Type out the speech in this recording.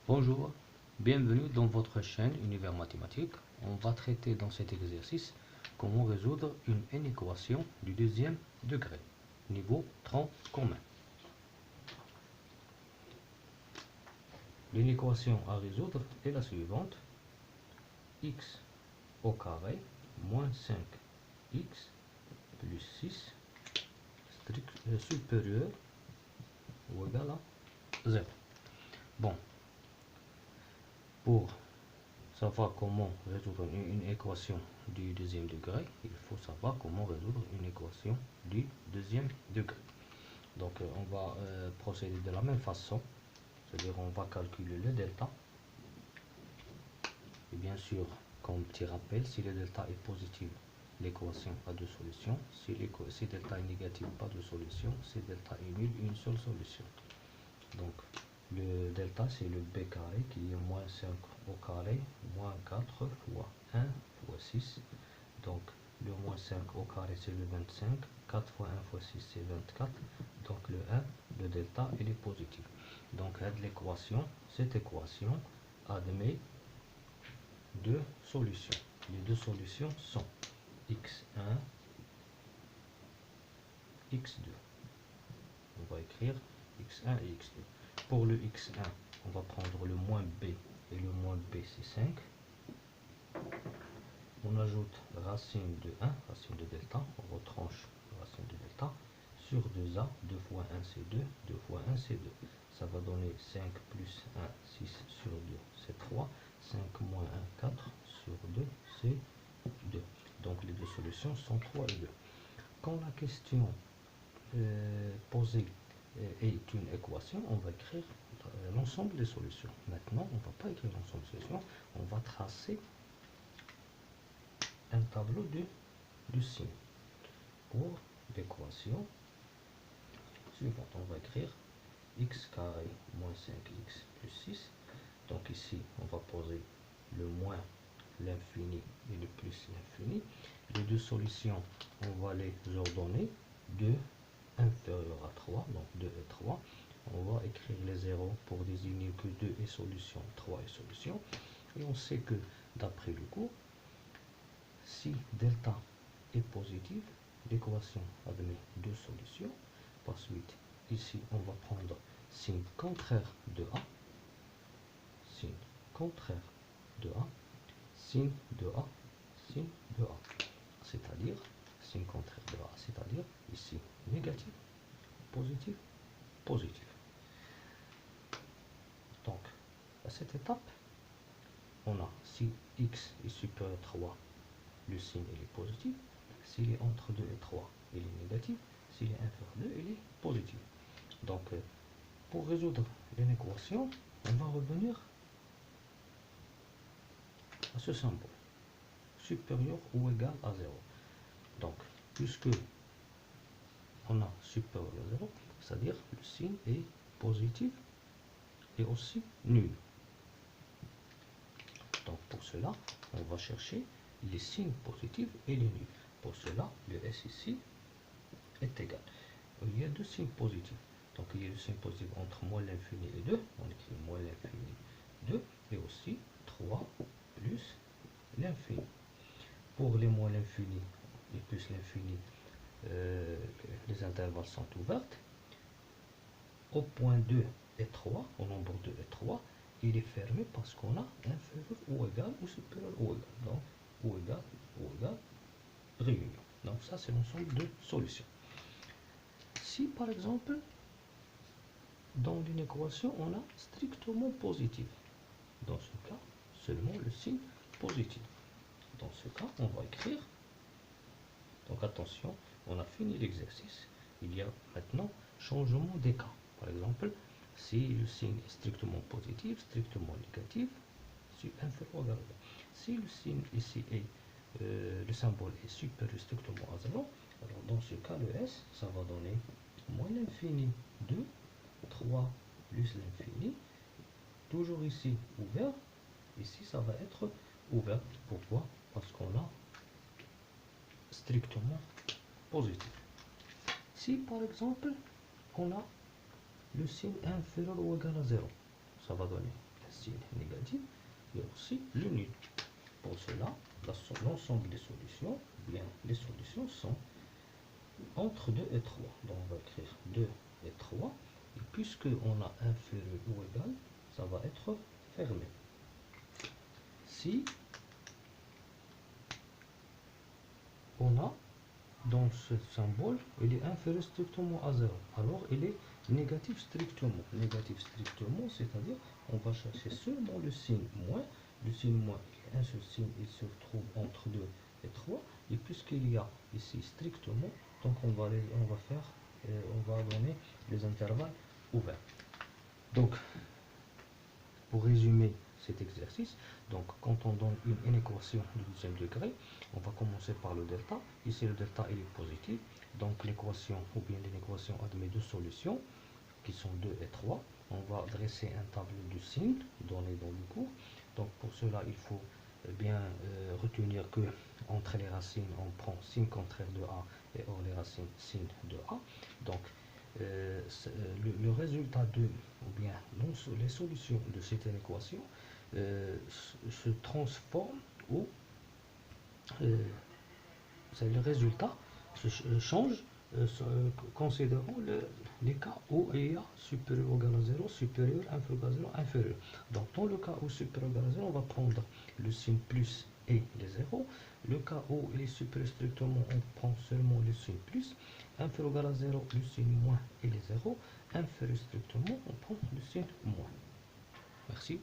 Bonjour, bienvenue dans votre chaîne Univers Mathématiques. On va traiter dans cet exercice comment résoudre une inéquation du deuxième degré, niveau tronc commun. L'inéquation à résoudre est la suivante. X au carré moins 5x plus 6 supérieur ou égal à 0. Bon, pour savoir comment résoudre une équation du deuxième degré, il faut savoir comment résoudre une équation du deuxième degré. Donc on va procéder de la même façon, c'est-à-dire on va calculer le delta. Et bien sûr, comme petit rappel, si le delta est positif, l'équation a deux solutions. Si delta est négatif, pas de solution. Si delta est nul, une seule solution. Donc le delta, c'est le b carré qui est moins 5 au carré, moins 4 fois 1 fois 6. Donc le moins 5 au carré, c'est le 25. 4 fois 1 fois 6, c'est 24. Donc le 1, le delta, il est positif. Donc aide l'équation, cette équation admet deux solutions. Les deux solutions sont x1, x2. On va écrire x1 et x2. Pour le x1, on va prendre le moins b, et le moins b c'est 5. On ajoute racine de 1, racine de delta, on retranche racine de delta, sur 2a, 2 fois 1 c'est 2, 2 fois 1 c'est 2. Ça va donner 5 plus 1, 6 sur 2 c'est 3, 5 moins 1, 4 sur 2 c'est 2. Donc les deux solutions sont 3 et 2. Quand la question posée est une équation, on va écrire l'ensemble des solutions. Maintenant, on ne va pas écrire l'ensemble des solutions, on va tracer un tableau du signe pour l'équation suivante. On va écrire x carré moins 5x plus 6. Donc ici, on va poser le moins, l'infini et le plus l'infini. Les deux solutions, on va les ordonner. 2 inférieur à 3, donc 2 et 3. On va écrire les zéros pour désigner que 2 est solution, 3 est solution. Et on sait que, d'après le cours, si delta est positif, l'équation admet deux solutions. Par suite, ici, on va prendre signe contraire de A, signe contraire de A, signe de A, signe de A. C'est-à-dire, signe contraire de A, c'est-à-dire ici négatif, positif, positif. Donc, à cette étape, on a si x est supérieur à 3, le signe il est positif. S'il est entre 2 et 3, il est négatif. S'il est inférieur à 2, il est positif. Donc, pour résoudre une équation, on va revenir à ce symbole, supérieur ou égal à 0. Donc, puisque on a supérieur à 0, c'est-à-dire le signe est positif et aussi nul. Donc, pour cela, on va chercher les signes positifs et les nuls. Pour cela, le S ici est égal. Il y a deux signes positifs. Donc, il y a le signe positif entre moins l'infini et 2. On écrit moins l'infini 2. Et aussi 3 plus l'infini. Pour les moins l'infini et plus l'infini, les intervalles sont ouvertes. Au point 2 et 3, au nombre 2 et 3, il est fermé parce qu'on a inférieur ou égal ou supérieur ou égal. Donc, ou égal, réunion. Donc, ça, c'est l'ensemble de solutions. Si, par exemple, dans une équation, on a strictement positif, dans ce cas, seulement le signe positif. Dans ce cas, on va écrire. Donc, attention, on a fini l'exercice. Il y a maintenant changement des cas. Par exemple, si le signe est strictement positif, strictement négatif, c'est inférieur ou égal. Si le signe ici est, le symbole est supérieur strictement à 0, alors dans ce cas, le S, ça va donner moins l'infini 2, 3 plus l'infini, toujours ici ouvert, ici ça va être ouvert. Pourquoi? Parce qu'on a strictement positif. Si par exemple, on a le signe inférieur ou égal à 0, ça va donner signe négatif, il y a aussi le nul. Pour cela, l'ensemble des solutions, bien les solutions sont entre 2 et 3. Donc on va écrire 2 et 3. Et puisque on a inférieur ou égal, ça va être fermé. Si on a dans ce symbole, il est inférieur strictement à 0, alors il est négatif strictement. Négatif strictement, c'est-à-dire on va chercher seulement le signe moins. Le signe moins, il y a un seul signe, il se trouve entre 2 et 3. Et puisqu'il y a ici strictement, donc on va donner les intervalles ouverts. Donc, pour résumer cet exercice, donc quand on donne une équation de deuxième degré, on va commencer par le delta. Ici le delta il est positif, donc l'équation ou bien l'équation admet deux solutions qui sont 2 et 3. On va dresser un tableau de signes donné dans le cours. Donc pour cela il faut bien retenir que entre les racines on prend signe contraire de A et hors les racines signe de A. Donc le résultat de, ou bien les solutions de cette équation se transforment ou le résultat change considérant les cas où il y a supérieur ou égal à 0, supérieur, inférieur à 0, inférieur. Donc dans le cas où supérieur ou égal à 0, on va prendre le signe plus et les 0. Le cas où il est supérieur strictement, on prend seulement le signe plus. Inférieur ou égal à 0, le signe moins et les 0. Inférieur strictement, on prend le signe moins. Merci.